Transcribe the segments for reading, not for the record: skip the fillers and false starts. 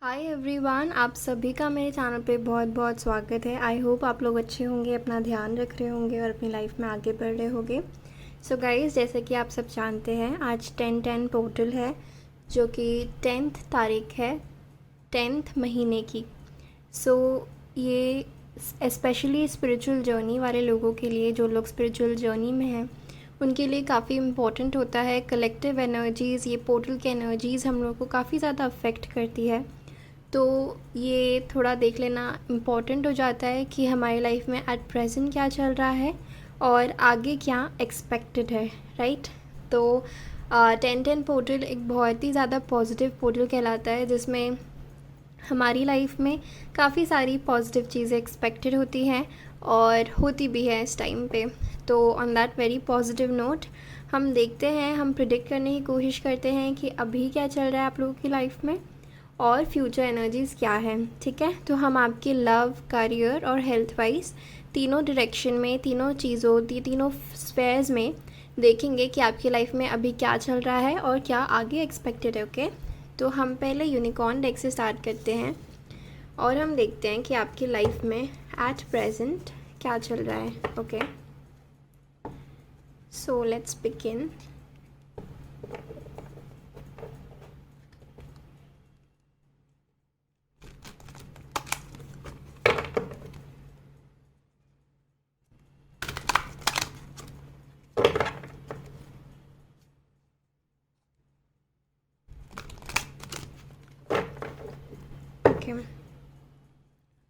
Hi everyone, आप सभी का मेरे चैनल पे बहुत बहुत स्वागत है। आई होप आप लोग अच्छे होंगे, अपना ध्यान रख रहे होंगे और अपनी लाइफ में आगे बढ़ रहे होंगे। सो गाइस, जैसे कि आप सब जानते हैं, आज 10-10 पोर्टल है जो कि 10th तारीख है, 10th महीने की। सो ये स्पेशली स्पिरिचुअल जर्नी वाले लोगों के लिए, जो लोग स्पिरिचुअल जर्नी में हैं, उनके लिए काफ़ी इम्पोर्टेंट होता है। कलेक्टिव एनर्जीज़, ये पोर्टल की एनर्जीज़ हम लोग को काफ़ी ज़्यादा अफेक्ट करती है। तो ये थोड़ा देख लेना इम्पॉर्टेंट हो जाता है कि हमारी लाइफ में एट प्रेजेंट क्या चल रहा है और आगे क्या एक्सपेक्टेड है, राइट। तो 10-10 पोर्टल एक बहुत ही ज़्यादा पॉजिटिव पोर्टल कहलाता है, जिसमें हमारी लाइफ में काफ़ी सारी पॉजिटिव चीज़ें एक्सपेक्टेड होती हैं और होती भी है इस टाइम पे। तो on that very positive note हम देखते हैं, हम प्रिडिक्ट करने की कोशिश करते हैं कि अभी क्या चल रहा है आप लोगों की लाइफ में और फ्यूचर एनर्जीज़ क्या है। ठीक है, तो हम आपके लव, करियर और हेल्थ वाइज तीनों डायरेक्शन में, तीनों चीज़ों, तीनों स्फेयर्स में देखेंगे कि आपकी लाइफ में अभी क्या चल रहा है और क्या आगे एक्सपेक्टेड है। ओके, तो हम पहले यूनिकॉर्न डेक से स्टार्ट करते हैं और हम देखते हैं कि आपकी लाइफ में एट प्रेजेंट क्या चल रहा है। Okay, so let's begin. Okay,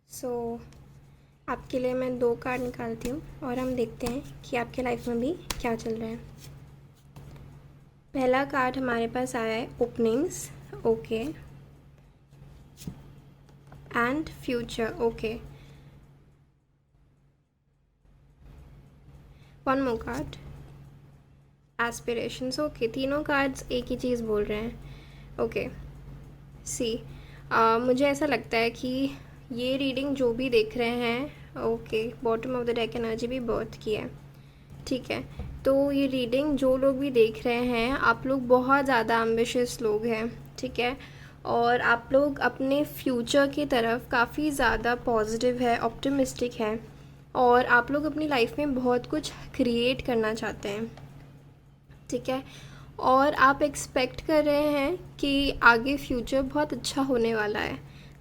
so आपके लिए मैं 2 कार्ड निकालती हूँ और हम देखते हैं कि आपके लाइफ में भी क्या चल रहा है। पहला कार्ड हमारे पास आया है openings, okay, and future, okay. One more card, aspirations, okay. तीनों कार्ड्स एक ही चीज़ बोल रहे हैं। ओके, सी मुझे ऐसा लगता है कि ये रीडिंग जो भी देख रहे हैं, okay, bottom of the deck energy भी बर्थ की है। ठीक है, तो ये रीडिंग जो लोग भी देख रहे हैं, आप लोग बहुत ज़्यादा एम्बिशियस लोग हैं। ठीक है, और आप लोग अपने फ्यूचर की तरफ काफ़ी ज़्यादा पॉजिटिव है, ऑप्टिमिस्टिक है और आप लोग अपनी लाइफ में बहुत कुछ क्रिएट करना चाहते हैं। ठीक है, और आप एक्सपेक्ट कर रहे हैं कि आगे फ्यूचर बहुत अच्छा होने वाला है।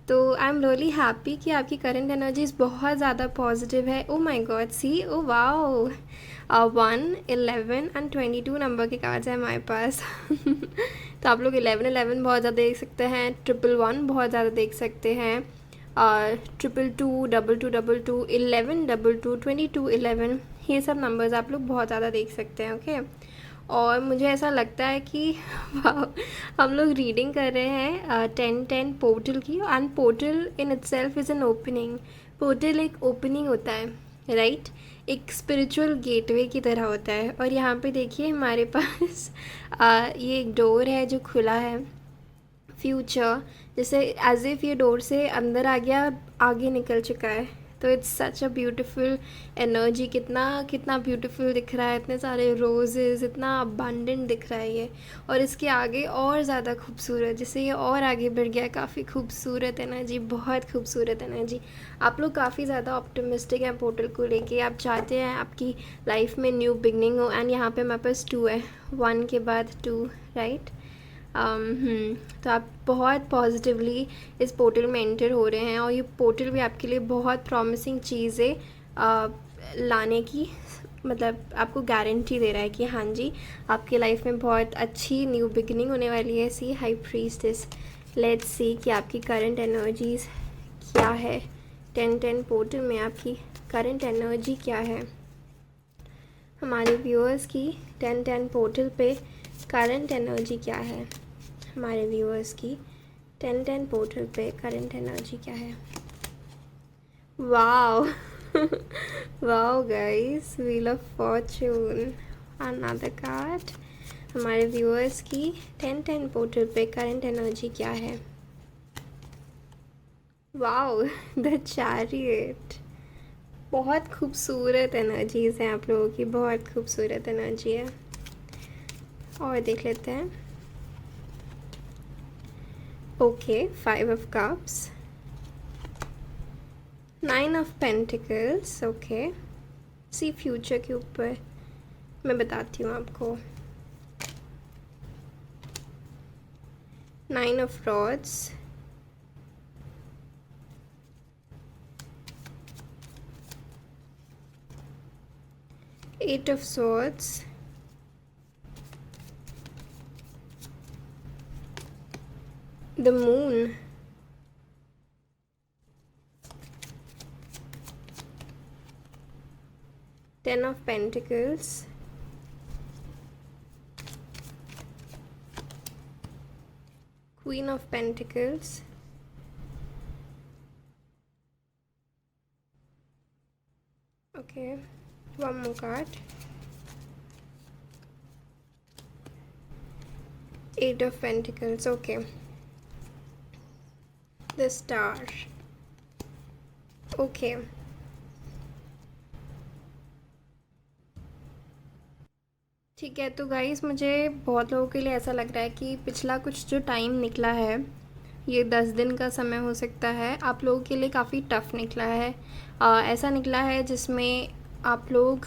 तो आई एम रियली हैप्पी कि आपकी करंट एनर्जीज बहुत ज़्यादा पॉजिटिव है। Oh my God, see, oh wow, 1, 11 and 22 number के कार्ड्स हैं हमारे पास। तो आप लोग 11-11 बहुत ज़्यादा देख सकते हैं, 111 बहुत ज़्यादा देख सकते हैं, 222, 2222, 11, 22, 22, 11, ये सब नंबर्स आप लोग बहुत ज़्यादा देख सकते हैं। ओके, और मुझे ऐसा लगता है कि हम लोग रीडिंग कर रहे हैं 10-10 पोर्टल की, and portal in itself is an opening. Portal एक ओपनिंग होता है, राइट, एक स्पिरिचुअल गेटवे की तरह होता है। और यहाँ पे देखिए हमारे पास ये एक डोर है जो खुला है, फ्यूचर, जैसे एज इफ़ ये डोर से अंदर आ गया, आगे निकल चुका है। तो it's such a beautiful energy, कितना कितना ब्यूटीफुल दिख रहा है, इतने सारे रोजेज़, इतना अबंडेंट दिख रहा है ये। और इसके आगे और ज़्यादा खूबसूरत, जैसे ये और आगे बढ़ गया, काफ़ी खूबसूरत एनर्जी, बहुत खूबसूरत एनर्जी। आप लोग काफ़ी ज़्यादा ऑप्टिमिस्टिक हैं पोर्टल को लेके, आप चाहते हैं आपकी लाइफ में न्यू बिगनिंग हो। एंड यहाँ पे हमारे पास 2 है, 1 के बाद 2, राइट। तो आप बहुत पॉजिटिवली इस पोर्टल में एंटर हो रहे हैं और ये पोर्टल भी आपके लिए बहुत प्रॉमिसिंग चीज़ें लाने की, मतलब आपको गारंटी दे रहा है कि हाँ जी, आपकी लाइफ में बहुत अच्छी न्यू बिगिनिंग होने वाली है। सी, हाई प्रीस्टेस, लेट्स सी कि आपकी करंट एनर्जीज़ क्या है। 10-10 पोर्टल में आपकी करंट एनर्जी क्या है। हमारे व्यूअर्स की 10-10 पोर्टल पे करंट एनर्जी क्या है। हमारे व्यूअर्स की 10-10 पोर्टल पे करंट एनर्जी क्या है। Wow, wow guys, wheel of Fortune, another card. हमारे व्यूअर्स की 10-10 पोर्टल पे करंट एनर्जी क्या है। वाओ, द चैरियट, बहुत खूबसूरत एनर्जीज़ हैं आप लोगों की, बहुत खूबसूरत एनर्जी है। और देख लेते हैं okay, 5 of cups, 9 of pentacles, okay. See future के ऊपर मैं बताती हूँ आपको। 9 of rods, 8 of swords, the moon, 10 of pentacles, Queen of Pentacles, okay, one more card, 8 of Pentacles, okay, the Star, okay। ठीक है, तो गाइस मुझे बहुत लोगों के लिए ऐसा लग रहा है कि पिछला कुछ जो टाइम निकला है, ये 10 दिन का समय हो सकता है, आप लोगों के लिए काफ़ी टफ निकला है। ऐसा निकला है जिसमें आप लोग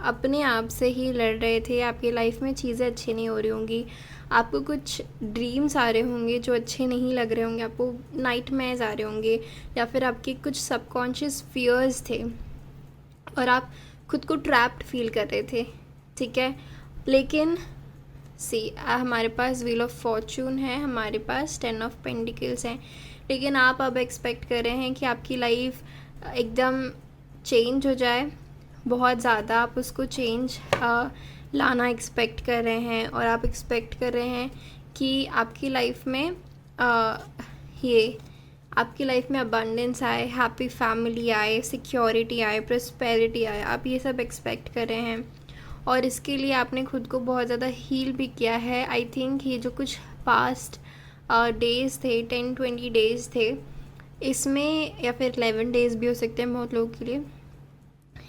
अपने आप से ही लड़ रहे थे, आपकी लाइफ में चीज़ें अच्छी नहीं हो रही होंगी, आपको कुछ ड्रीम्स आ रहे होंगे जो अच्छे नहीं लग रहे होंगे, आपको नाइटमेयर्स आ रहे होंगे, या फिर आपके कुछ सबकॉन्शियस फियर्स थे और आप खुद को ट्रैप्ड फील कर रहे थे, ठीक है। लेकिन हमारे पास व्हील ऑफ फॉर्चून है, हमारे पास 10 of Pentacles हैं, लेकिन आप अब एक्सपेक्ट कर रहे हैं कि आपकी लाइफ एकदम चेंज हो जाए, बहुत ज़्यादा आप उसको चेंज लाना एक्सपेक्ट कर रहे हैं, और आप एक्सपेक्ट कर रहे हैं कि आपकी लाइफ में आपकी लाइफ में अबंडेंस आए, हैप्पी फैमिली आए, सिक्योरिटी आए, प्रॉस्पेरिटी आए, आप ये सब एक्सपेक्ट कर रहे हैं। और इसके लिए आपने खुद को बहुत ज़्यादा हील भी किया है। आई थिंक ये जो कुछ पास्ट डेज़ थे, 10-20 डेज़ थे, इसमें, या फिर 11 डेज़ भी हो सकते हैं बहुत लोगों के लिए,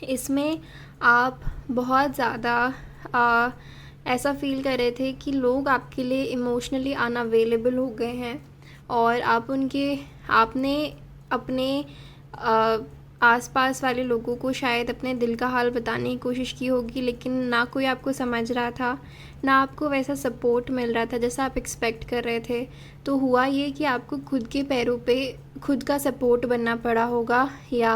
इसमें आप बहुत ज़्यादा ऐसा फील कर रहे थे कि लोग आपके लिए इमोशनली अनअवेलेबल हो गए हैं, और आपने अपने आसपास वाले लोगों को शायद अपने दिल का हाल बताने की कोशिश की होगी, लेकिन ना कोई आपको समझ रहा था, ना आपको वैसा सपोर्ट मिल रहा था जैसा आप एक्सपेक्ट कर रहे थे। तो हुआ ये कि आपको खुद के पैरों पे खुद का सपोर्ट बनना पड़ा होगा, या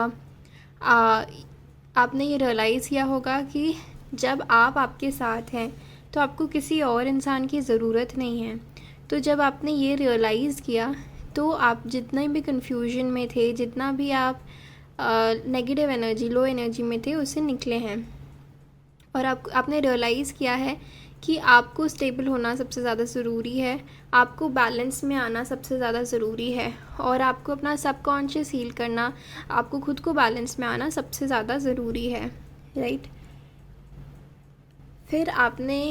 आपने ये रियलाइज़ किया होगा कि जब आप आपके साथ हैं तो आपको किसी और इंसान की ज़रूरत नहीं है। तो जब आपने ये रियलाइज़ किया तो आप जितने भी कन्फ्यूजन में थे, जितना भी आप नेगेटिव एनर्जी, लो एनर्जी में थे, उससे निकले हैं, और आपने रियलाइज़ किया है कि आपको स्टेबल होना सबसे ज़्यादा ज़रूरी है, आपको बैलेंस में आना सबसे ज़्यादा ज़रूरी है, और आपको अपना सबकॉन्शियस हील करना, आपको खुद को बैलेंस में आना सबसे ज़्यादा ज़रूरी है, राइट। फिर आपने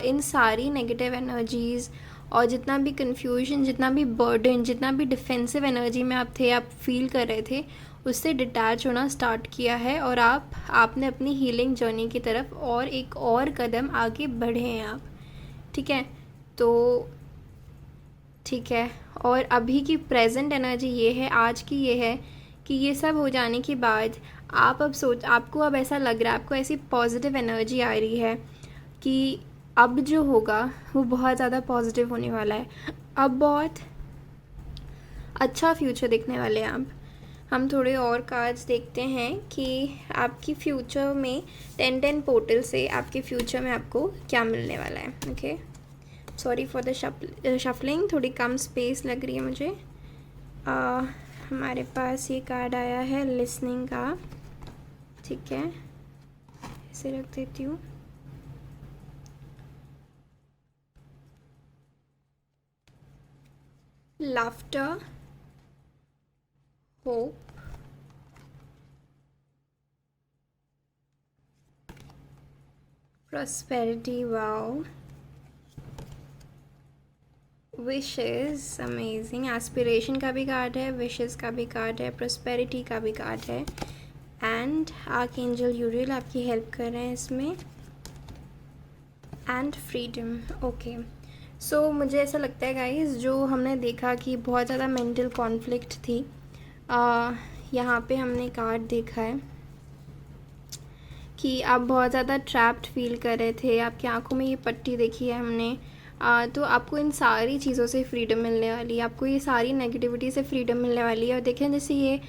इन सारी नेगेटिव एनर्जीज़ और जितना भी कन्फ्यूजन, जितना भी बर्डन, जितना भी डिफेंसिव एनर्जी में आप थे, आप फील कर रहे थे, उससे डिटैच होना स्टार्ट किया है, और आपने अपनी हीलिंग जर्नी की तरफ और एक और कदम आगे बढ़े हैं आप, ठीक है। तो ठीक है, और अभी की प्रेजेंट एनर्जी ये है, आज की ये है कि ये सब हो जाने के बाद आपको अब ऐसा लग रहा है, आपको ऐसी पॉजिटिव एनर्जी आ रही है कि अब जो होगा वो बहुत ज़्यादा पॉजिटिव होने वाला है, अब बहुत अच्छा फ्यूचर देखने वाले हैं आप। हम थोड़े और कार्ड्स देखते हैं कि आपकी फ्यूचर में 10-10 पोर्टल से आपके फ्यूचर में आपको क्या मिलने वाला है, okay. Sorry for the shuffling, थोड़ी कम स्पेस लग रही है मुझे। हमारे पास ये कार्ड आया है लिसनिंग का, ठीक है, इसे रख देती हूँ। Laughter, hope, prosperity, wow, wishes, amazing, aspiration का भी कार्ड है, wishes का भी कार्ड है, prosperity का भी कार्ड है, and archangel यूरियल आपकी हेल्प कर रहे हैं इसमें, and freedom, okay। मुझे ऐसा लगता है गाइस, जो हमने देखा कि बहुत ज़्यादा मेंटल कॉन्फ्लिक्ट थी, यहाँ पे हमने कार्ड देखा है कि आप बहुत ज़्यादा ट्रैप्ड फील कर रहे थे, आपकी आंखों में ये पट्टी देखी है हमने। तो आपको इन सारी चीज़ों से फ्रीडम मिलने वाली है, आपको ये सारी नेगेटिविटी से फ्रीडम मिलने वाली है। और देखें जैसे ये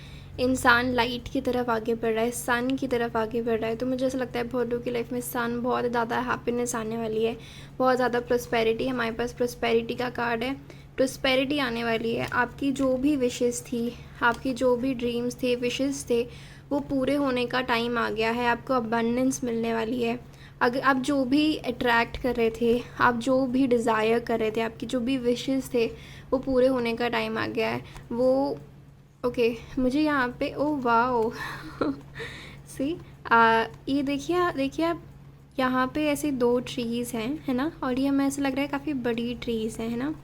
इंसान लाइट की तरफ आगे बढ़ रहा है, सन की तरफ आगे बढ़ रहा है, तो मुझे ऐसा लगता है बहुत लोगों की लाइफ में सन बहुत ज़्यादा हैप्पीनेस आने वाली है, बहुत ज़्यादा प्रोस्पेरिटी। हमारे पास प्रोस्पेरिटी का कार्ड है, प्रोस्पेरिटी आने वाली है। आपकी जो भी विशेस थी, आपकी जो भी ड्रीम्स थे, विशेस थे, वो पूरे होने का टाइम आ गया है। आपको अबंडेंस मिलने वाली है। अगर आप जो भी अट्रैक्ट कर रहे थे, आप जो भी डिज़ायर कर रहे थे, आपकी जो भी विशेस थे, वो पूरे होने का टाइम आ गया है। वो ओके मुझे यहाँ पे ओ वाओ सी ये देखिए देखिए आप, यहाँ पे ऐसे 2 ट्रीज़ हैं, है ना, और ये हमें ऐसा लग रहा है काफ़ी बड़ी ट्रीज़ हैं, है ना,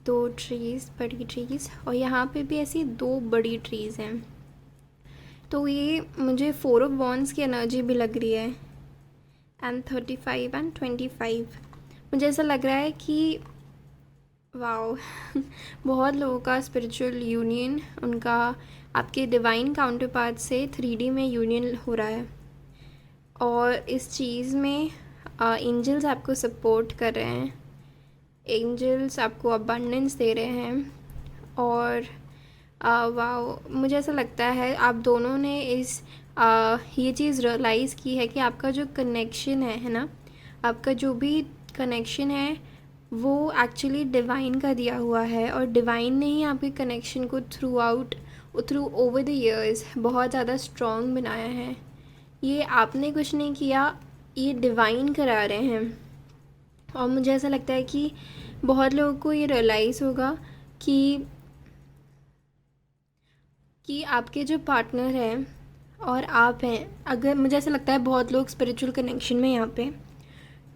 2 ट्रीज़, बड़ी ट्रीज़, और यहाँ पे भी ऐसी 2 बड़ी ट्रीज़ हैं। तो ये मुझे 4 ऑफ वॉन्ड्स की एनर्जी भी लग रही है, एंड 35 एंड 25। मुझे ऐसा लग रहा है कि वाओ बहुत लोगों का स्पिरिचुअल यूनियन, उनका आपके डिवाइन काउंटर पार्ट से 3D में यूनियन हो रहा है। और इस चीज़ में एंजल्स आपको सपोर्ट कर रहे हैं, एंजल्स आपको अबंडेंस दे रहे हैं। और वाओ मुझे ऐसा लगता है आप दोनों ने ये चीज़ रियलाइज़ की है कि आपका जो कनेक्शन है ना, आपका जो भी कनेक्शन है वो एक्चुअली डिवाइन का दिया हुआ है, और डिवाइन ने ही आपके कनेक्शन को थ्रू ओवर द ईयर्स बहुत ज़्यादा स्ट्रॉन्ग बनाया है। ये आपने कुछ नहीं किया, ये डिवाइन करा रहे हैं। और मुझे ऐसा लगता है कि बहुत लोगों को ये रियलाइज़ होगा कि आपके जो पार्टनर हैं और आप हैं, अगर मुझे ऐसा लगता है बहुत लोग स्पिरिचुअल कनेक्शन में यहाँ पे,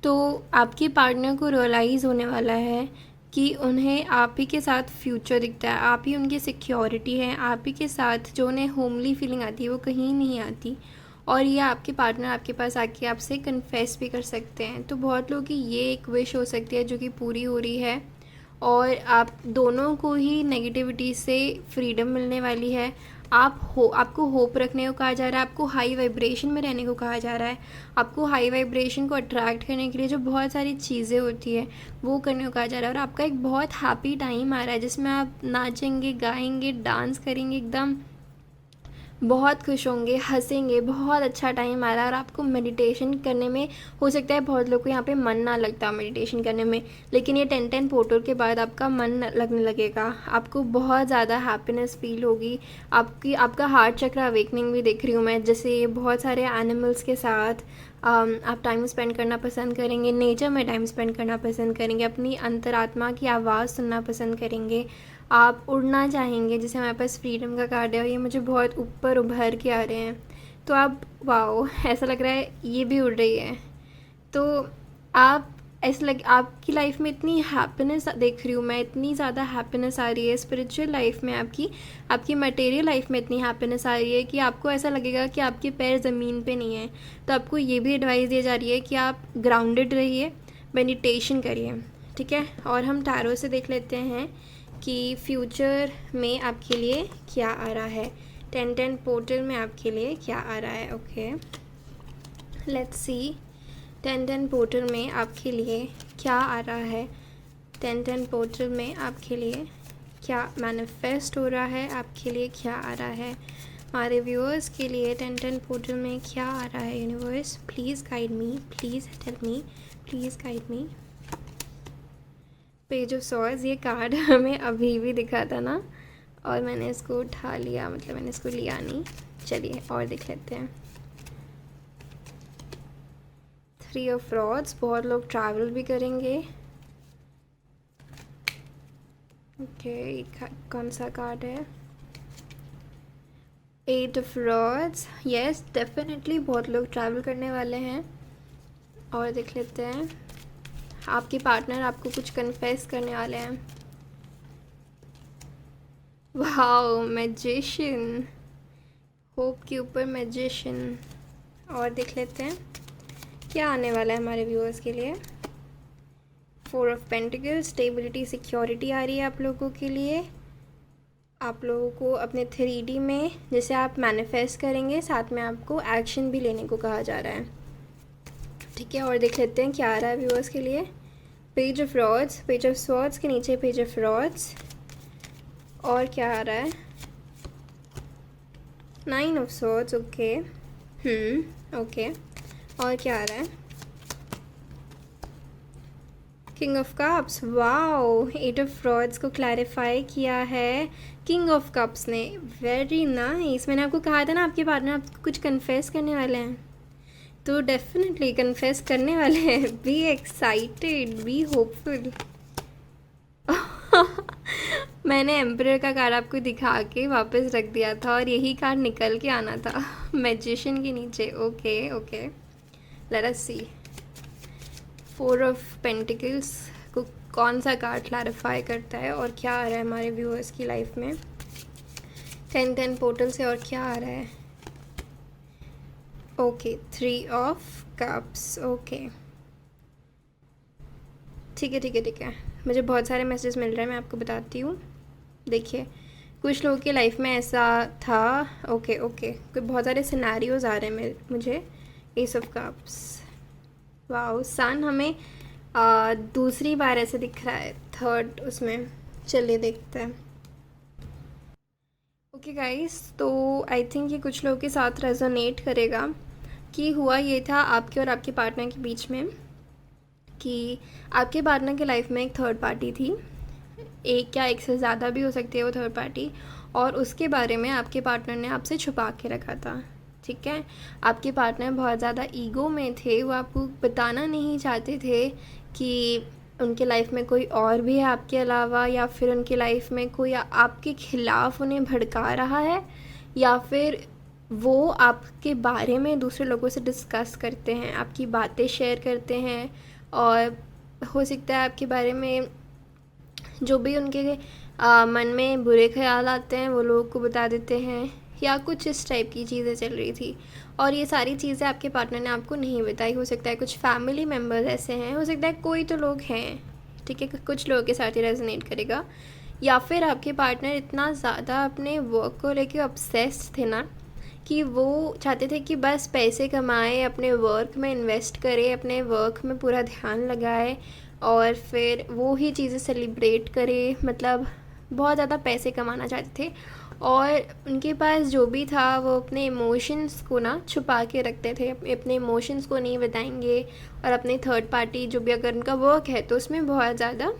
तो आपके पार्टनर को रियलाइज़ होने वाला है कि उन्हें आप ही के साथ फ्यूचर दिखता है, आप ही उनकी सिक्योरिटी है, आप ही के साथ जो उन्हें होमली फीलिंग आती है वो कहीं नहीं आती। और ये आपके पार्टनर आपके पास आके आपसे कन्फेस भी कर सकते हैं। तो बहुत लोगों की ये एक विश हो सकती है जो कि पूरी हो रही है, और आप दोनों को ही नेगेटिविटी से फ्रीडम मिलने वाली है। आपको होप रखने को कहा जा रहा है, आपको हाई वाइब्रेशन में रहने को कहा जा रहा है, आपको हाई वाइब्रेशन को अट्रैक्ट करने के लिए जो बहुत सारी चीज़ें होती है वो करने को कहा जा रहा है। और आपका एक बहुत हैप्पी टाइम आ रहा है जिसमें आप नाचेंगे, गाएंगे, डांस करेंगे, एकदम बहुत खुश होंगे, हंसेंगे, बहुत अच्छा टाइम आ रहा है। और आपको मेडिटेशन करने में हो सकता है बहुत लोग को यहाँ पे मन ना लगता मेडिटेशन करने में, लेकिन ये 10-10 पोर्टल के बाद आपका मन लगने लगेगा, आपको बहुत ज़्यादा हैप्पीनेस फील होगी। आपका हार्ट चक्र अवेकनिंग भी देख रही हूँ मैं, जैसे बहुत सारे एनिमल्स के साथ आप टाइम स्पेंड करना पसंद करेंगे, नेचर में टाइम स्पेंड करना पसंद करेंगे, अपनी अंतरात्मा की आवाज़ सुनना पसंद करेंगे, आप उड़ना चाहेंगे, जैसे हमारे पास फ्रीडम का कार्ड है और ये मुझे बहुत ऊपर उभर के आ रहे हैं। तो आप वाओ ऐसा लग रहा है ये भी उड़ रही है। तो आप ऐसा लग आपकी लाइफ में इतनी हैप्पीनेस देख रही हूँ मैं, इतनी ज़्यादा हैप्पीनेस आ रही है स्पिरिचुअल लाइफ में, आपकी मटेरियल लाइफ में इतनी हैप्पीनेस आ रही है कि आपको ऐसा लगेगा कि आपके पैर ज़मीन पे नहीं है। तो आपको ये भी एडवाइस दी जा रही है कि आप ग्राउंडेड रहिए, मेडिटेशन करिए, ठीक है। और हम टैरो से देख लेते हैं कि फ्यूचर में आपके लिए क्या आ रहा है, 10-10 पोर्टल में आपके लिए क्या आ रहा है। ओके लेट्स सी 10-10 पोर्टल में आपके लिए क्या आ रहा है, 10-10 पोर्टल में आपके लिए क्या मैनिफेस्ट हो रहा है, आपके लिए क्या आ रहा है, हमारे व्यूअर्स के लिए 10-10 पोर्टल में क्या आ रहा है। Universe please guide me, please tell me, please guide me. Page of swords, ये कार्ड हमें अभी भी दिखा था ना, और मैंने इसको उठा लिया, मतलब मैंने इसको लिया नहीं। चलिए और देख लेते हैं। 3 ऑफ रॉड्स, बहुत लोग ट्रैवल भी करेंगे। ओके कौन सा कार्ड है, 8 ऑफ रॉड्स, यस डेफिनेटली बहुत लोग ट्रैवल करने वाले हैं। और देख लेते हैं, आपके पार्टनर आपको कुछ कन्फेस करने वाले हैं। वाओ मैजिशियन, होप के ऊपर मैजिशियन। और देख लेते हैं क्या आने वाला है हमारे व्यूअर्स के लिए। 4 ऑफ पेंटिकल्स, स्टेबिलिटी, सिक्योरिटी आ रही है आप लोगों के लिए। आप लोगों को अपने 3D में जैसे आप मैनिफेस्ट करेंगे, साथ में आपको एक्शन भी लेने को कहा जा रहा है, ठीक है। और देख लेते हैं क्या आ रहा है व्यूअर्स के लिए। Page of rods, page of swords के नीचे पेज ऑफ रॉड्स, और क्या आ रहा है, 9 ऑफ स्वॉर्ड्स, ओके, ओके। और क्या आ रहा है, king of cups, wow, 8 of rods को क्लैरिफाई किया है किंग ऑफ कप्स ने, वेरी नाइस। मैंने आपको कहा था ना आपके पार्टनर आपको कुछ कन्फेस करने वाले हैं, तो डेफिनेटली कन्फेस करने वाले हैं। Be excited, be hopeful. मैंने एम्परर का कार्ड आपको दिखा के वापस रख दिया था और यही कार्ड निकल के आना था मैजिशियन के नीचे, okay okay. Let us see 4 of pentacles को कौन सा कार्ड क्लैरिफाई करता है और क्या आ रहा है हमारे व्यूअर्स की लाइफ में। 10 पोर्टल से और क्या आ रहा है, ओके, 3 ऑफ कप्स, ओके, ठीक है ठीक है ठीक है। मुझे बहुत सारे मैसेज मिल रहे हैं, मैं आपको बताती हूँ। देखिए कुछ लोगों की लाइफ में ऐसा था, ओके ओके, कोई बहुत सारे सिनेरियोज आ रहे हैं मुझे। एस ऑफ कप्स, वाओ, सन हमें दूसरी बार ऐसे दिख रहा है, थर्ड उसमें, चलिए देखते हैं। ओके गाइस, तो आई थिंक ये कुछ लोगों के साथ रेजोनेट करेगा कि हुआ ये था आपके और आपके पार्टनर के बीच में कि आपके पार्टनर के लाइफ में एक थर्ड पार्टी थी, एक या एक से ज़्यादा भी हो सकती है वो थर्ड पार्टी, और उसके बारे में आपके पार्टनर ने आपसे छुपा के रखा था, ठीक है। आपके पार्टनर बहुत ज़्यादा ईगो में थे, वो आपको बताना नहीं चाहते थे कि उनके लाइफ में कोई और भी है आपके अलावा, या फिर उनके लाइफ में कोई आपके खिलाफ़ उन्हें भड़का रहा है, या फिर वो आपके बारे में दूसरे लोगों से डिस्कस करते हैं, आपकी बातें शेयर करते हैं, और हो सकता है आपके बारे में जो भी उनके मन में बुरे ख्याल आते हैं वो लोगों को बता देते हैं, या कुछ इस टाइप की चीज़ें चल रही थी। और ये सारी चीज़ें आपके पार्टनर ने आपको नहीं बताई। हो सकता है कुछ फैमिली मेम्बर्स ऐसे हैं, हो सकता है कोई तो लोग हैं, ठीक है, कुछ लोगों के साथ ही रेजोनेट करेगा। या फिर आपके पार्टनर इतना ज़्यादा अपने वर्क को लेके ऑब्सेस्ड थे ना कि वो चाहते थे कि बस पैसे कमाए, अपने वर्क में इन्वेस्ट करे, अपने वर्क में पूरा ध्यान लगाए और फिर वो ही चीज़ें सेलिब्रेट करे, मतलब बहुत ज़्यादा पैसे कमाना चाहते थे। और उनके पास जो भी था वो अपने इमोशंस को ना छुपा के रखते थे, अपने इमोशंस को नहीं बताएंगे, और अपने थर्ड पार्टी जो भी अगर उनका वर्क है तो उसमें बहुत ज़्यादा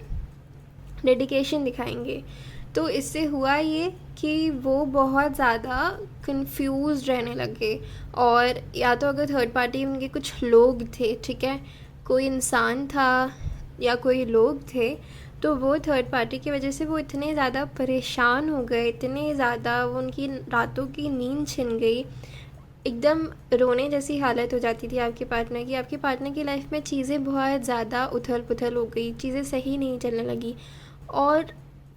डेडिकेशन दिखाएंगे। तो इससे हुआ ये कि वो बहुत ज़्यादा कंफ्यूज रहने लगे, और या तो अगर थर्ड पार्टी उनके कुछ लोग थे, ठीक है, कोई इंसान था या कोई लोग थे, तो वो थर्ड पार्टी की वजह से वो इतने ज़्यादा परेशान हो गए, इतने ज़्यादा वो उनकी रातों की नींद छिन गई, एकदम रोने जैसी हालत हो जाती थी आपके पार्टनर की। आपके पार्टनर की लाइफ में चीज़ें बहुत ज़्यादा उथल पुथल हो गई, चीज़ें सही नहीं चलने लगी, और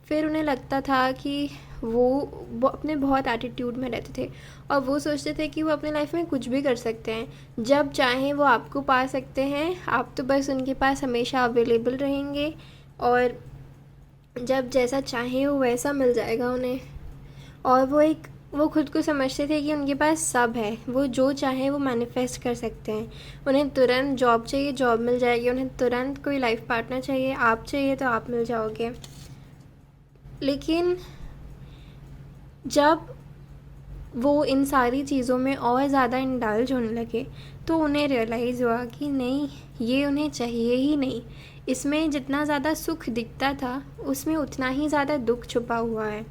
फिर उन्हें लगता था कि वो अपने बहुत एटीट्यूड में रहते थे, और वो सोचते थे कि वो अपने लाइफ में कुछ भी कर सकते हैं, जब चाहें वो आपको पा सकते हैं, आप तो बस उनके पास हमेशा अवेलेबल रहेंगे, और जब जैसा चाहें वो वैसा मिल जाएगा उन्हें। और वो खुद को समझते थे कि उनके पास सब है, वो जो चाहे वो मैनिफेस्ट कर सकते हैं। उन्हें तुरंत जॉब चाहिए, जॉब मिल जाएगी, उन्हें तुरंत कोई लाइफ पार्टनर चाहिए, आप चाहिए तो आप मिल जाओगे। लेकिन जब वो इन सारी चीज़ों में और ज़्यादा इंडल्ज होने लगे तो उन्हें रियलाइज़ हुआ कि नहीं, ये उन्हें चाहिए ही नहीं। इसमें जितना ज़्यादा सुख दिखता था उसमें उतना ही ज़्यादा दुख छुपा हुआ है,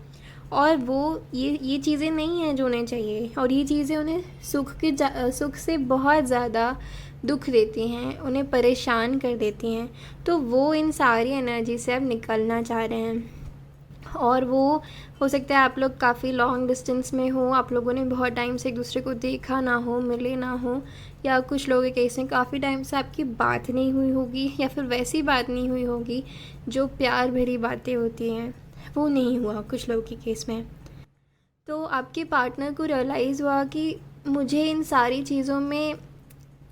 और वो ये चीज़ें नहीं हैं जो उन्हें चाहिए, और ये चीज़ें उन्हें सुख से बहुत ज़्यादा दुख देती हैं, उन्हें परेशान कर देती हैं। तो वो इन सारी एनर्जी से अब निकलना चाह रहे हैं। और वो हो सकता है आप लोग काफ़ी लॉन्ग डिस्टेंस में हो, आप लोगों ने बहुत टाइम से एक दूसरे को देखा ना हो, मिले ना हो, या कुछ लोगों के केस में काफ़ी टाइम से आपकी बात नहीं हुई होगी, या फिर वैसी बात नहीं हुई होगी जो प्यार भरी बातें होती हैं, वो नहीं हुआ कुछ लोगों के केस में। तो आपके पार्टनर को रियलाइज़ हुआ कि मुझे इन सारी चीज़ों में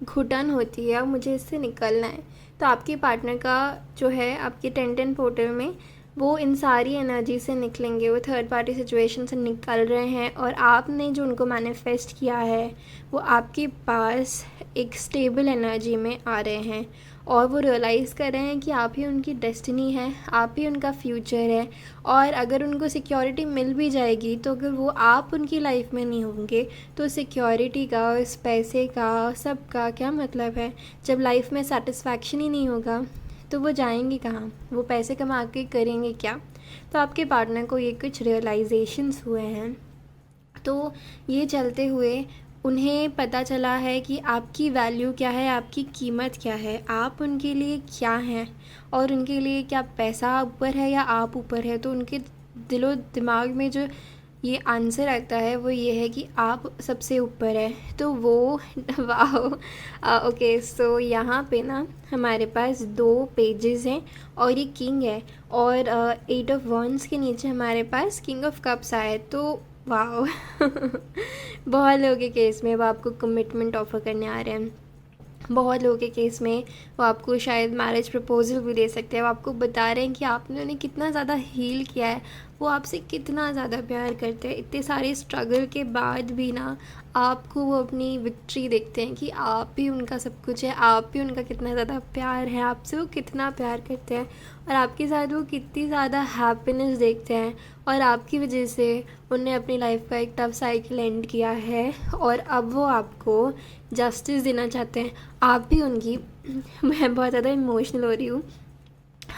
घुटन होती है और मुझे इससे निकलना है। तो आपके पार्टनर का जो है आपके 10-10 पोर्टल में वो इन सारी एनर्जी से निकलेंगे, वो थर्ड पार्टी सिचुएशन से निकल रहे हैं और आपने जो उनको मैनिफेस्ट किया है वो आपके पास एक स्टेबल एनर्जी में आ रहे हैं और वो रियलाइज़ कर रहे हैं कि आप ही उनकी डेस्टिनी है, आप ही उनका फ्यूचर है। और अगर उनको सिक्योरिटी मिल भी जाएगी तो अगर वो आप उनकी लाइफ में नहीं होंगे तो सिक्योरिटी का, इस पैसे का, सब का क्या मतलब है। जब लाइफ में सेटिस्फैक्शन ही नहीं होगा तो वो जाएंगे कहाँ, वो पैसे कमा के करेंगे क्या। तो आपके पार्टनर को ये कुछ रियलाइजेशंस हुए हैं। तो ये चलते हुए उन्हें पता चला है कि आपकी वैल्यू क्या है, आपकी कीमत क्या है, आप उनके लिए क्या हैं और उनके लिए क्या पैसा ऊपर है या आप ऊपर है। तो उनके दिलो दिमाग में जो ये आंसर आता है वो ये है कि आप सबसे ऊपर है। तो वो वाह। ओके, सो यहाँ पे ना हमारे पास 2 पेजेस हैं और ये किंग है और 8 ऑफ वॉन्ड्स के नीचे हमारे पास किंग ऑफ कप्स आए। तो वाह बहुत लोगों के केस में वो आपको कमिटमेंट ऑफर करने आ रहे हैं, बहुत लोगों के केस में वो आपको शायद मैरिज प्रपोजल भी दे सकते हैं। वो आपको बता रहे हैं कि आपने उन्हें कितना ज़्यादा हील किया है, वो आपसे कितना ज़्यादा प्यार करते हैं। इतने सारे स्ट्रगल के बाद भी ना आपको वो अपनी विक्ट्री देखते हैं कि आप भी उनका सब कुछ है, आप भी उनका कितना ज़्यादा प्यार है, आपसे वो कितना प्यार करते हैं और आपके साथ वो कितनी ज़्यादा हैप्पीनेस देखते हैं। और आपकी वजह से उन्हें अपनी लाइफ का एक टफ साइकिल एंड किया है और अब वो आपको जस्टिस देना चाहते हैं। आप भी उनकी मैं बहुत ज़्यादा इमोशनल हो रही हूँ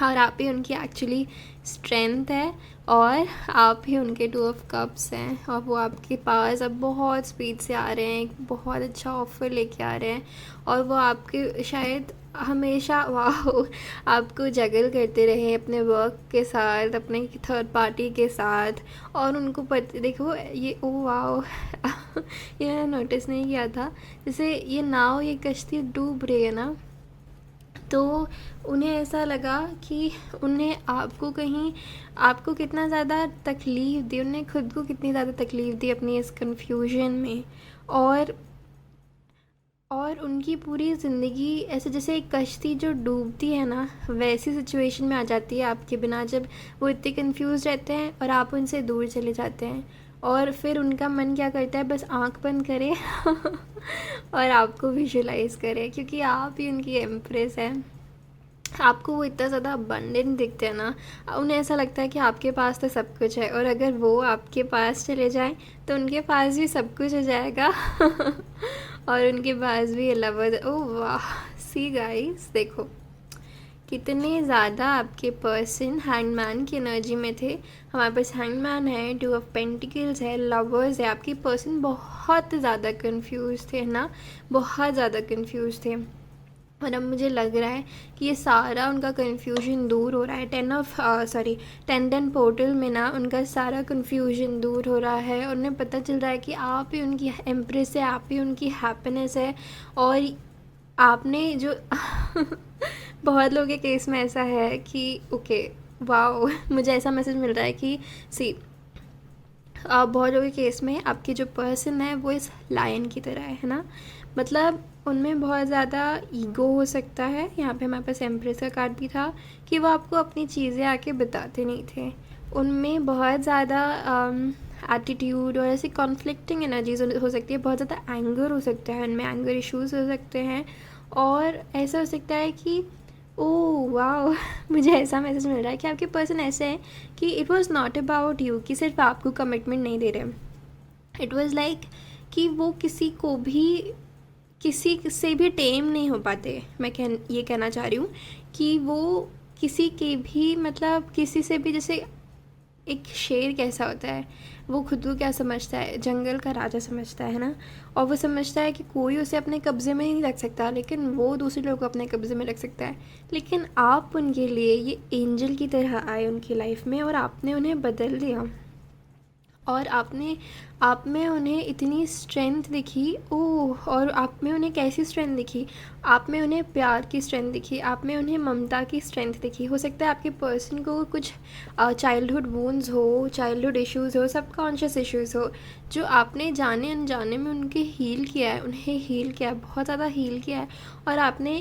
और आप ही उनकी एक्चुअली स्ट्रेंथ है और आप ही उनके 2 ऑफ कप्स हैं और वो आपके पास अब बहुत स्पीड से आ रहे हैं, एक बहुत अच्छा ऑफ़र लेके आ रहे हैं और वो आपके शायद हमेशा वाह आपको जगल करते रहे अपने वर्क के साथ, अपने थर्ड पार्टी के साथ। और उनको देखो ये ओ वाह ये मैंने नोटिस नहीं किया था, जैसे ये नाव, ये कश्ती डूब रही है ना, तो उन्हें ऐसा लगा कि उन्हें आपको कितना ज़्यादा तकलीफ़ दी, उन्हें खुद को कितनी ज़्यादा तकलीफ़ दी अपनी इस कन्फ्यूजन में। और उनकी पूरी ज़िंदगी ऐसे जैसे एक कश्ती जो डूबती है ना, वैसी सिचुएशन में आ जाती है आपके बिना, जब वो इतने कंफ्यूज रहते हैं और आप उनसे दूर चले जाते हैं और फिर उनका मन क्या करता है, बस आंख बंद करे और आपको विजुलाइज़ करे, क्योंकि आप ही उनकी एम्प्रेस है। आपको वो इतना ज़्यादा अबंडेंट दिखते हैं ना, उन्हें ऐसा लगता है कि आपके पास तो सब कुछ है और अगर वो आपके पास चले जाएं तो उनके पास भी सब कुछ हो जाएगा और उनके पास भी लवर। ओह वाह, सी गाइस देखो कितने ज़्यादा आपके पर्सन हैंगमैन की एनर्जी में थे। हमारे पास हैंगमैन है, 2 ऑफ पेंटिकल्स है, लवर्स है। आपके पर्सन बहुत ज़्यादा कंफ्यूज थे ना, बहुत ज़्यादा कंफ्यूज थे और अब मुझे लग रहा है कि ये सारा उनका कन्फ्यूजन दूर हो रहा है। 10 पोर्टल में ना उनका सारा कन्फ्यूजन दूर हो रहा है और उन्हें पता चल रहा है कि आप ही उनकी एम्प्रेस है, आप ही उनकी हैप्पीनेस है। और आपने जो बहुत लोगों के केस में ऐसा है कि ओके वाओ मुझे ऐसा मैसेज मिल रहा है कि बहुत लोगों के केस में आपकी जो पर्सन है वो इस लायन की तरह है ना, मतलब उनमें बहुत ज़्यादा ईगो हो सकता है। यहाँ पे हमारे पास एम्प्रेस का कार्ड भी था कि वो आपको अपनी चीज़ें आके बताते नहीं थे। उनमें बहुत ज़्यादा एटीट्यूड और ऐसी कॉन्फ्लिक्टिंग एनर्जीज हो सकती है, बहुत ज़्यादा एंगर हो सकता है, उनमें एंगर इश्यूज हो सकते हैं और ऐसा हो सकता है कि ओह वाओ मुझे ऐसा मैसेज मिल रहा है कि आपके पर्सन ऐसे हैं कि it was not about you, कि सिर्फ आपको कमिटमेंट नहीं दे रहे। इट वाज लाइक कि वो किसी से भी टेम नहीं हो पाते। मैं ये कहना चाह रही हूँ कि वो किसी के भी मतलब किसी से भी, जैसे एक शेर कैसा होता है, वो खुद को क्या समझता है, जंगल का राजा समझता है ना, और वो समझता है कि कोई उसे अपने कब्ज़े में नहीं रख सकता, लेकिन वो दूसरे लोग को अपने कब्ज़े में रख सकता है। लेकिन आप उनके लिए ये एंजल की तरह आए उनकी लाइफ में और आपने उन्हें बदल दिया और आप में उन्हें इतनी स्ट्रेंथ दिखी। ओह, और आप में उन्हें कैसी स्ट्रेंथ दिखी? आप में उन्हें प्यार की स्ट्रेंथ दिखी, आप में उन्हें ममता की स्ट्रेंथ दिखी। हो सकता है आपके पर्सन को कुछ चाइल्डहुड वूंड्स हो, चाइल्डहुड इश्यूज़ हो, सबकॉन्शियस इश्यूज़ हो, जो आपने जाने अनजाने में उनके हील किया है, उन्हें हील किया है, बहुत ज़्यादा हील किया है। और आपने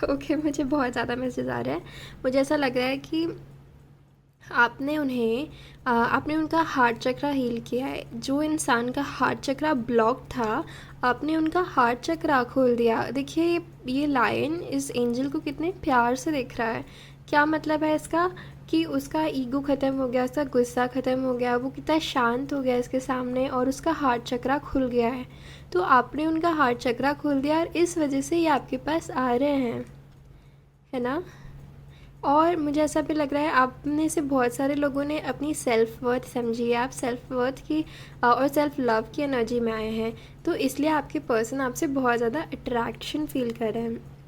ओके, मुझे बहुत ज़्यादा मैसेज आ रहा है। मुझे ऐसा लग रहा है कि आपने उनका हार्ट चक्रा हील किया है। जो इंसान का हार्ट चक्रा ब्लॉक था, आपने उनका हार्ट चक्रा खोल दिया। देखिए ये लायन इस एंजल को कितने प्यार से देख रहा है। क्या मतलब है इसका? कि उसका ईगो ख़त्म हो गया, उसका गुस्सा ख़त्म हो गया, वो कितना शांत हो गया इसके सामने, और उसका हार्ट चक्रा खुल गया है। तो आपने उनका हार्ट चक्रा खोल दिया, और इस वजह से ये आपके पास आ रहे हैं, है ना। और मुझे ऐसा भी लग रहा है आप में से बहुत सारे लोगों ने अपनी सेल्फ़ वर्थ समझी है। आप सेल्फ़ वर्थ की और सेल्फ़ लव की एनर्जी में आए हैं, तो इसलिए आपके पर्सन आपसे बहुत ज़्यादा अट्रैक्शन फ़ील कर रहे हैं।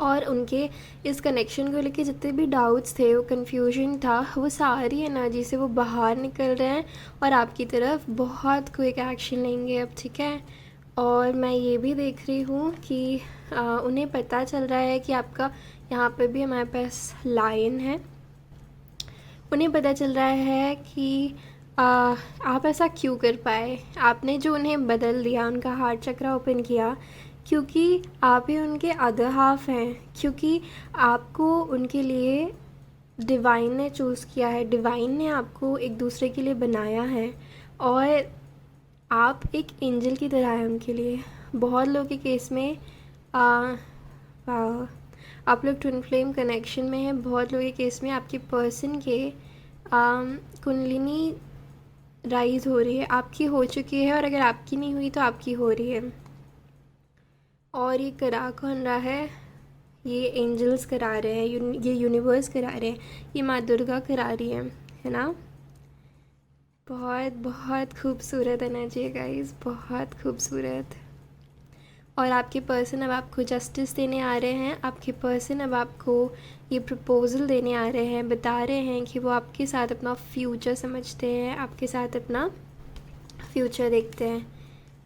और उनके इस कनेक्शन को लेके जितने भी डाउट्स थे, वो कन्फ्यूजन था, वो सारी एनर्जी से वो बाहर निकल रहे हैं और आपकी तरफ बहुत क्विक एक्शन लेंगे अब, ठीक है। और मैं ये भी देख रही हूँ कि उन्हें पता चल रहा है कि आपका यहाँ पे भी हमारे पास लायन है। उन्हें पता चल रहा है कि आप ऐसा क्यों कर पाए। आपने जो उन्हें बदल दिया, उनका हार्ट चक्रा ओपन किया, क्योंकि आप ही उनके अदर हाफ हैं, क्योंकि आपको उनके लिए डिवाइन ने चूज़ किया है, डिवाइन ने आपको एक दूसरे के लिए बनाया है, और आप एक एंजल की तरह हैं उनके लिए। बहुत लोगों के केस में आप लोग ट्विन फ्लेम कनेक्शन में हैं। बहुत लोगों के केस में आपके पर्सन के कुंडलिनी राइज हो रही है, आपकी हो चुकी है, और अगर आपकी नहीं हुई तो आपकी हो रही है। और ये करा कौन रहा है? ये एंजल्स करा रहे हैं, ये यूनिवर्स करा रहे हैं, ये माँ दुर्गा करा रही है ना। बहुत बहुत खूबसूरत एनर्जी है गाइस, बहुत खूबसूरत। और आपके पर्सन अब आपको जस्टिस देने आ रहे हैं। आपके पर्सन अब आपको ये प्रपोज़ल देने आ रहे हैं, बता रहे हैं कि वो आपके साथ अपना फ्यूचर समझते हैं, आपके साथ अपना फ्यूचर देखते हैं,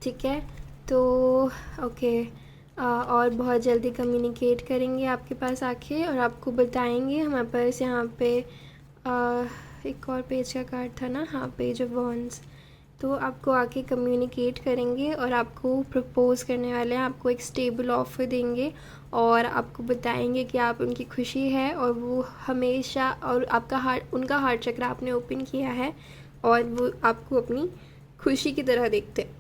ठीक है। तो ओके, और बहुत जल्दी कम्युनिकेट करेंगे आपके पास आके, और आपको बताएंगे। हमारे पास यहाँ पे एक और पेज का कार्ड था ना, हाँ, पेज ऑफ वॉन्ड्स। तो आपको आके कम्युनिकेट करेंगे और आपको प्रपोज़ करने वाले हैं, आपको एक स्टेबल ऑफ़र देंगे, और आपको बताएंगे कि आप उनकी खुशी है, और वो हमेशा, और आपका उनका हार्ट चक्र आपने ओपन किया है, और वो आपको अपनी खुशी की तरह देखते हैं।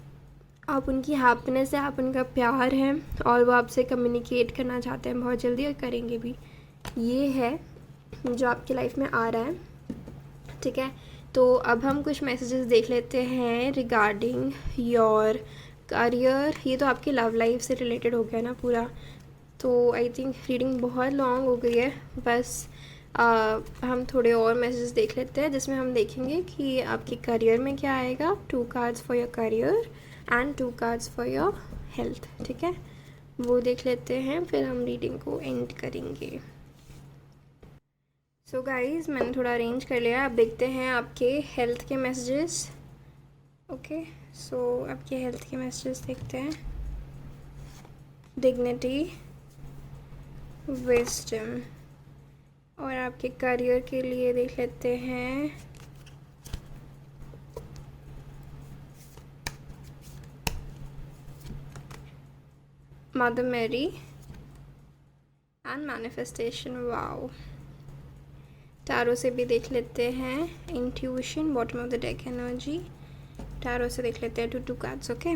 आप उनकी हैप्पीनेस है, आप उनका प्यार है, और वो आपसे कम्युनिकेट करना चाहते हैं बहुत जल्दी, और करेंगे भी। ये है जो आपकी लाइफ में आ रहा है, ठीक है। तो अब हम कुछ मैसेजेस देख लेते हैं रिगार्डिंग योर करियर। ये तो आपकी लव लाइफ से रिलेटेड हो गया ना पूरा, तो आई थिंक रीडिंग बहुत लॉन्ग हो गई है। बस हम थोड़े और मैसेजेस देख लेते हैं, जिसमें हम देखेंगे कि आपके करियर में क्या आएगा। 2 cards for your career and 2 cards for your health, ठीक है। वो देख लेते हैं, फिर हम रीडिंग को एंड करेंगे। सो गाइज़, मैंने थोड़ा अरेंज कर लिया। अब देखते हैं आपके हेल्थ के मैसेजेस। ओके, सो आपके हेल्थ के मैसेजेस देखते हैं। डिग्निटी, विजडम, और आपके करियर के लिए देख लेते हैं Mother Mary and manifestation. Wow. Tarot से भी देख लेते हैं intuition, bottom of the deck energy. Tarot से देख लेते हैं 2 cards, okay.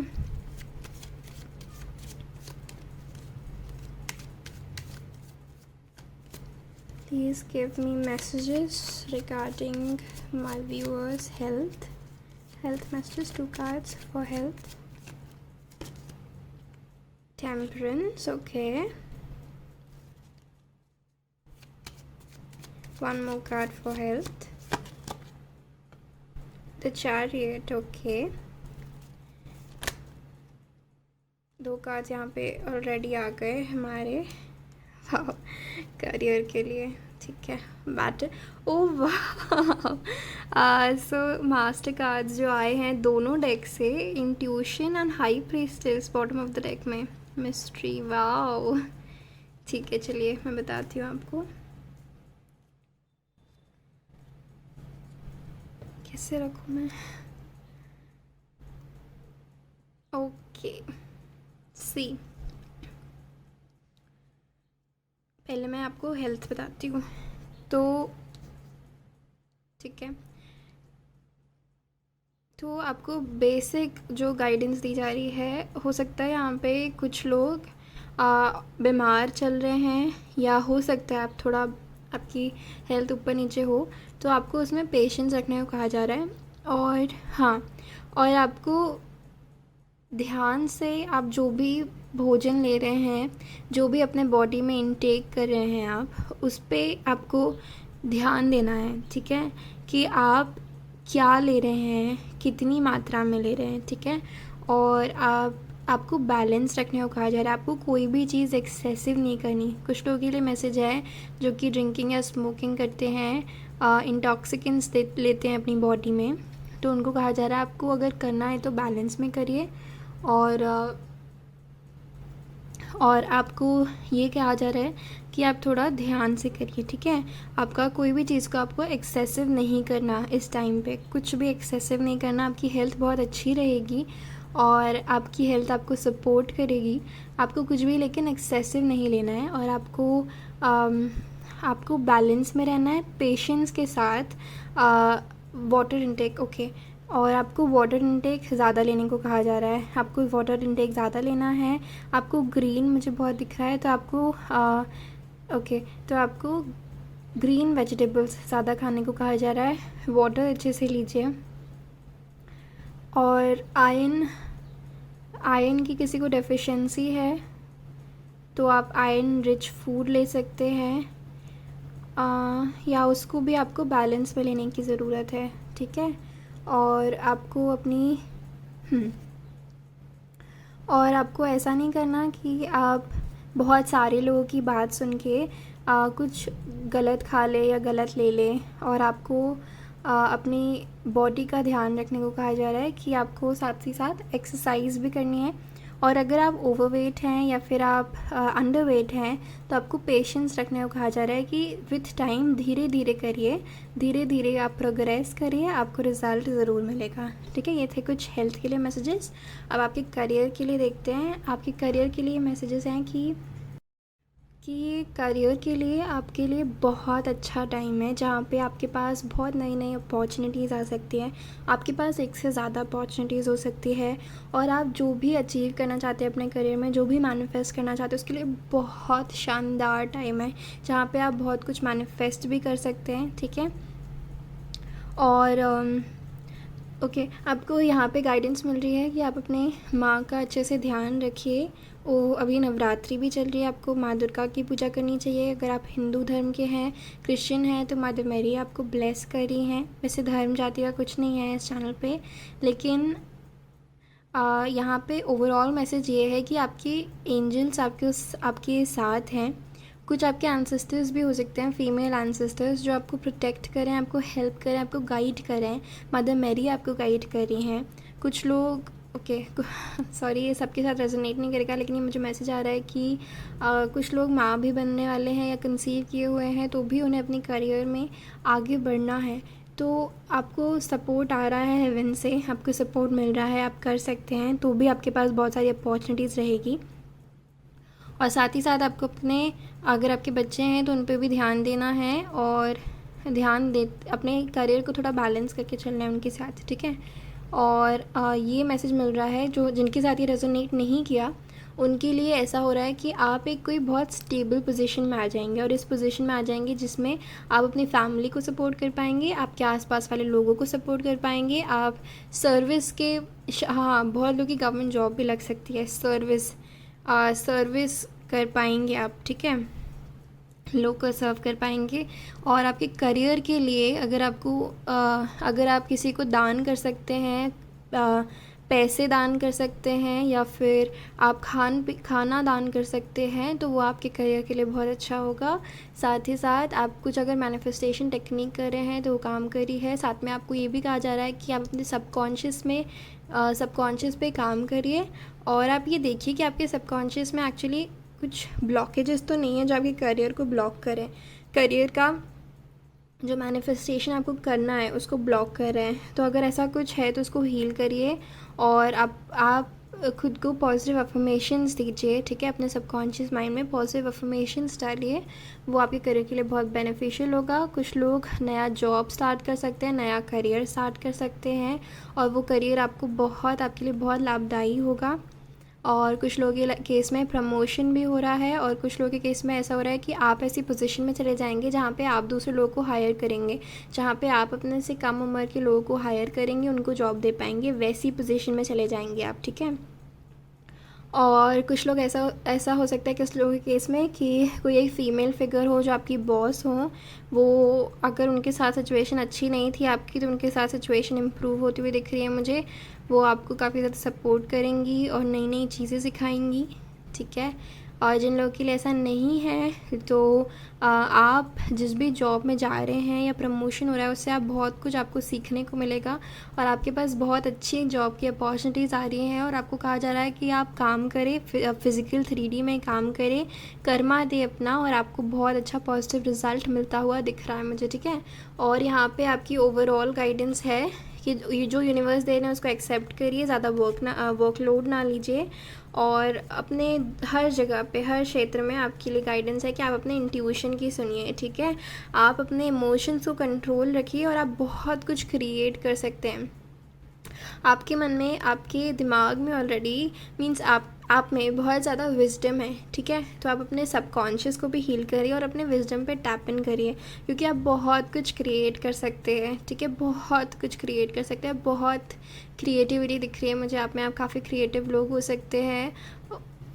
Please give me messages regarding my viewers' health. Health messages, 2 cards for health. Temperance, okay. 1 more card for health. The Chariot, okay. 2 cards यहाँ पे already आ गए हमारे career के लिए, ठीक है, बैटर। ओ वाह, सो मास्टर कार्ड्स जो आए हैं दोनों डेक से, intuition and high priestess bottom of the deck में, मिस्ट्री, वाओ। ठीक है, चलिए मैं बताती हूँ आपको कैसे रखूँ मैं। ओके, सी, पहले मैं आपको हेल्थ बताती हूँ। तो ठीक है, तो आपको बेसिक जो गाइडेंस दी जा रही है, हो सकता है यहाँ पे कुछ लोग बीमार चल रहे हैं, या हो सकता है आप थोड़ा आपकी हेल्थ ऊपर नीचे हो, तो आपको उसमें पेशेंस रखने को कहा जा रहा है। और हाँ, और आपको ध्यान से आप जो भी भोजन ले रहे हैं, जो भी अपने बॉडी में इनटेक कर रहे हैं, आप उस पर आपको ध्यान देना है, ठीक है, कि आप क्या ले रहे हैं, कितनी मात्रा में ले रहे हैं, ठीक है। और आपको बैलेंस रखने को कहा जा रहा है, आपको कोई भी चीज़ एक्सेसिव नहीं करनी। कुछ लोगों के लिए मैसेज है जो कि ड्रिंकिंग या स्मोकिंग करते हैं, इंटॉक्सिकेंट्स लेते हैं अपनी बॉडी में, तो उनको कहा जा रहा है आपको अगर करना है तो बैलेंस में करिए। और आपको ये कहा जा रहा है कि आप थोड़ा ध्यान से करिए, ठीक है। आपका कोई भी चीज़ को आपको एक्सेसिव नहीं करना, इस टाइम पे कुछ भी एक्सेसिव नहीं करना। आपकी हेल्थ बहुत अच्छी रहेगी और आपकी हेल्थ आपको सपोर्ट करेगी। आपको कुछ भी लेकिन एक्सेसिव नहीं लेना है, और आपको बैलेंस में रहना है, पेशेंस के साथ। वाटर इनटेक, ओके, और आपको वाटर इनटेक ज़्यादा लेने को कहा जा रहा है। आपको वाटर इनटेक ज़्यादा लेना है। आपको ग्रीन मुझे बहुत दिख रहा है, तो आपको ओके, तो आपको ग्रीन वेजिटेबल्स ज़्यादा खाने को कहा जा रहा है। वाटर अच्छे से लीजिए। और आयरन की किसी को डेफिशिएंसी है तो आप आयरन रिच फूड ले सकते हैं, या उसको भी आपको बैलेंस में लेने की ज़रूरत है, ठीक है। और आपको और आपको ऐसा नहीं करना कि आप बहुत सारे लोगों की बात सुन के कुछ गलत खा ले या गलत ले ले। और आपको अपनी बॉडी का ध्यान रखने को कहा जा रहा है कि आपको साथ ही साथ एक्सरसाइज भी करनी है। और अगर आप ओवरवेट हैं या फिर आप अंडरवेट हैं, तो आपको पेशेंस रखने को कहा जा रहा है कि विथ टाइम धीरे धीरे करिए, धीरे धीरे आप प्रोग्रेस करिए, आपको रिज़ल्ट ज़रूर मिलेगा, ठीक है। ये थे कुछ हेल्थ के लिए मैसेजेस। अब आपके करियर के लिए देखते हैं। आपके करियर के लिए मैसेजेस हैं कि करियर के लिए आपके लिए बहुत अच्छा टाइम है, जहाँ पे आपके पास बहुत नई नई अपॉर्चुनिटीज़ आ सकती हैं। आपके पास एक से ज़्यादा अपॉर्चुनिटीज़ हो सकती है, और आप जो भी अचीव करना चाहते हैं अपने करियर में, जो भी मैनिफेस्ट करना चाहते हैं, उसके लिए बहुत शानदार टाइम है, जहाँ पे आप बहुत कुछ मैनिफेस्ट भी कर सकते हैं, ठीक है। और ओके, आपको यहाँ पे गाइडेंस मिल रही है कि आप अपने माँ का अच्छे से ध्यान रखिए। अभी नवरात्रि भी चल रही है, आपको माँ दुर्गा की पूजा करनी चाहिए। अगर आप हिंदू धर्म के हैं, क्रिश्चियन हैं, तो मदर मैरी आपको ब्लेस कर रही हैं। वैसे धर्म जाति का कुछ नहीं है इस चैनल पे, लेकिन यहाँ पे ओवरऑल मैसेज ये है कि आपकी एंजल्स आपके साथ हैं। कुछ आपके एंसेस्टर्स भी हो सकते हैं, फीमेल एंसेस्टर्स, जो आपको प्रोटेक्ट करें, आपको हेल्प करें, आपको गाइड करें। मदर मैरी आपको गाइड कर रही हैं। कुछ लोग ओके सॉरी, ये सबके साथ रेजोनेट नहीं करेगा, लेकिन ये मुझे मैसेज आ रहा है कि कुछ लोग माँ भी बनने वाले हैं या कंसीव किए हुए हैं, तो भी उन्हें अपनी करियर में आगे बढ़ना है। तो आपको सपोर्ट आ रहा है हेवन से, आपको सपोर्ट मिल रहा है, आप कर सकते हैं। तो भी आपके पास बहुत सारी अपॉर्चुनिटीज़ रहेगी। और साथ ही साथ आपको अगर आपके बच्चे हैं तो उन पर भी ध्यान देना है, और अपने करियर को थोड़ा बैलेंस करके चलना है उनके साथ, ठीक है। और ये मैसेज मिल रहा है जो जिनके साथ ये रेजोनेट नहीं किया, उनके लिए ऐसा हो रहा है कि आप कोई बहुत स्टेबल पोजीशन में आ जाएंगे, और इस पोजीशन में आ जाएंगे जिसमें आप अपनी फैमिली को सपोर्ट कर पाएंगे, आपके आसपास वाले लोगों को सपोर्ट कर पाएंगे, आप सर्विस के हाँ, बहुत लोगों की गवर्नमेंट जॉब भी लग सकती है, सर्विस कर पाएंगे आप, ठीक है, लोग को सर्व कर पाएंगे। और आपके करियर के लिए अगर आप किसी को दान कर सकते हैं पैसे दान कर सकते हैं या फिर आप खाना दान कर सकते हैं, तो वो आपके करियर के लिए बहुत अच्छा होगा। साथ ही साथ आप कुछ अगर मैनिफेस्टेशन टेक्निक कर रहे हैं तो वो काम करी है। साथ में आपको ये भी कहा जा रहा है कि आप अपने सबकॉन्शियस पे काम करिए, और आप ये देखिए कि आपके सबकॉन्शियस में एक्चुअली कुछ ब्लॉकेजेस तो नहीं है जो आपके करियर को ब्लॉक करें। करियर का जो मैनिफेस्टेशन आपको करना है उसको ब्लॉक कर रहे हैं, तो अगर ऐसा कुछ है तो उसको हील करिए। और आप खुद को पॉजिटिव अफर्मेशंस दीजिए, ठीक है। अपने सबकॉन्शियस माइंड में पॉजिटिव अफर्मेशंस डालिए, वो आपके करियर के लिए बहुत बेनिफिशियल होगा। कुछ लोग नया जॉब स्टार्ट कर सकते हैं, नया करियर स्टार्ट कर सकते हैं, और वो करियर आपके लिए बहुत लाभदायी होगा। और कुछ लोगों के केस में प्रमोशन भी हो रहा है, और कुछ लोगों के केस में ऐसा हो रहा है कि आप ऐसी पोजीशन में चले जाएंगे जहाँ पे आप दूसरे लोगों को हायर करेंगे, जहाँ पे आप अपने से कम उम्र के लोगों को हायर करेंगे, उनको जॉब दे पाएंगे, वैसी पोजीशन में चले जाएंगे आप, ठीक है। और कुछ लोग ऐसा हो सकता है कि उस लोगों के केस में कि कोई एक फ़ीमेल फिगर हो जो आपकी बॉस हो, वो अगर उनके साथ सिचुएशन अच्छी नहीं थी आपकी, तो उनके साथ सिचुएशन इम्प्रूव होती हुई दिख रही है मुझे। वो आपको काफ़ी ज़्यादा सपोर्ट करेंगी और नई नई चीज़ें सिखाएंगी, ठीक है। और जिन लोगों के लिए ऐसा नहीं है, तो आप जिस भी जॉब में जा रहे हैं या प्रमोशन हो रहा है उससे आप बहुत कुछ आपको सीखने को मिलेगा, और आपके पास बहुत अच्छी जॉब की अपॉर्चुनिटीज़ आ रही हैं। और आपको कहा जा रहा है कि आप काम करें, फिज़िकल 3D में काम करें, कर्मा दे अपना, और आपको बहुत अच्छा पॉजिटिव रिज़ल्ट मिलता हुआ दिख रहा है मुझे, ठीक है। और यहाँ पे आपकी ओवरऑल गाइडेंस है कि जो यूनिवर्स दे रहे हैं उसको एक्सेप्ट करिए, ज़्यादा वर्कलोड ना लीजिए, और अपने हर जगह पे, हर क्षेत्र में आपके लिए गाइडेंस है कि आप अपने इंट्यूशन की सुनिए, ठीक है। आप अपने इमोशंस को कंट्रोल रखिए, और आप बहुत कुछ क्रिएट कर सकते हैं। आपके मन में, आपके दिमाग में ऑलरेडी मीन्स आप में बहुत ज़्यादा विजडम है, ठीक है। तो आप अपने सबकॉन्शियस को भी हील करिए और अपने विजडम पे टैप इन करिए, क्योंकि आप बहुत कुछ क्रिएट कर सकते हैं, ठीक है। बहुत कुछ क्रिएट कर सकते हैं, बहुत क्रिएटिविटी दिख रही है मुझे आप में, आप काफ़ी क्रिएटिव लोग हो सकते हैं।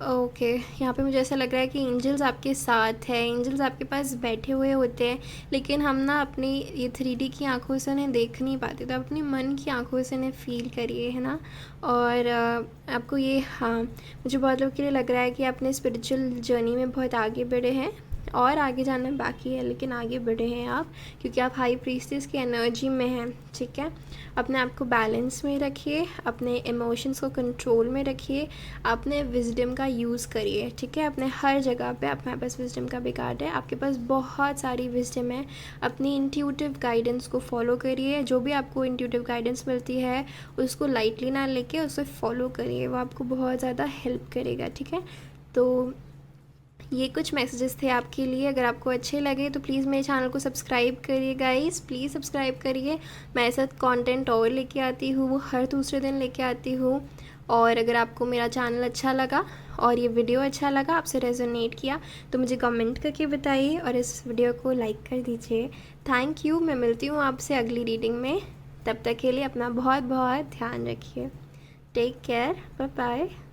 ओके, यहाँ पे मुझे ऐसा लग रहा है कि एंजल्स आपके साथ है, एंजल्स आपके पास बैठे हुए होते हैं, लेकिन हम ना अपनी ये 3D की आंखों से उन्हें देख नहीं पाते, तो अपनी मन की आंखों से उन्हें फ़ील करिए, है ना। और आपको ये, हाँ, मुझे बहुत लोगों के लिए लग रहा है कि अपने स्पिरिचुअल जर्नी में बहुत आगे बढ़े हैं, और आगे जाना बाकी है, लेकिन आगे बढ़े हैं आप, क्योंकि आप हाई प्रीस्टेस की एनर्जी में हैं, ठीक है। अपने आप को बैलेंस में रखिए, अपने इमोशंस को कंट्रोल में रखिए, अपने विजडम का यूज़ करिए, ठीक है। अपने हर जगह पे अपने पास विजडम का बिगाड़ है, आपके पास बहुत सारी विजडम है। अपनी इंट्यूटिव गाइडेंस को फॉलो करिए, जो भी आपको इंट्यूटिव गाइडेंस मिलती है उसको लाइटली ना लेके उसे फॉलो करिए, वो आपको बहुत ज़्यादा हेल्प करेगा, ठीक है। तो ये कुछ मैसेजेस थे आपके लिए। अगर आपको अच्छे लगे तो प्लीज़ मेरे चैनल को सब्सक्राइब करिए गाइस, प्लीज़ सब्सक्राइब करिए। मैं ऐसा कंटेंट और लेके आती हूँ, वो हर दूसरे दिन लेके आती हूँ। और अगर आपको मेरा चैनल अच्छा लगा और ये वीडियो अच्छा लगा, आपसे रेजोनेट किया, तो मुझे कमेंट करके बताइए, और इस वीडियो को लाइक कर दीजिए। Thank you. मैं मिलती हूँ आपसे अगली रीडिंग में, तब तक के लिए अपना बहुत बहुत ध्यान रखिए। Take care, bye bye.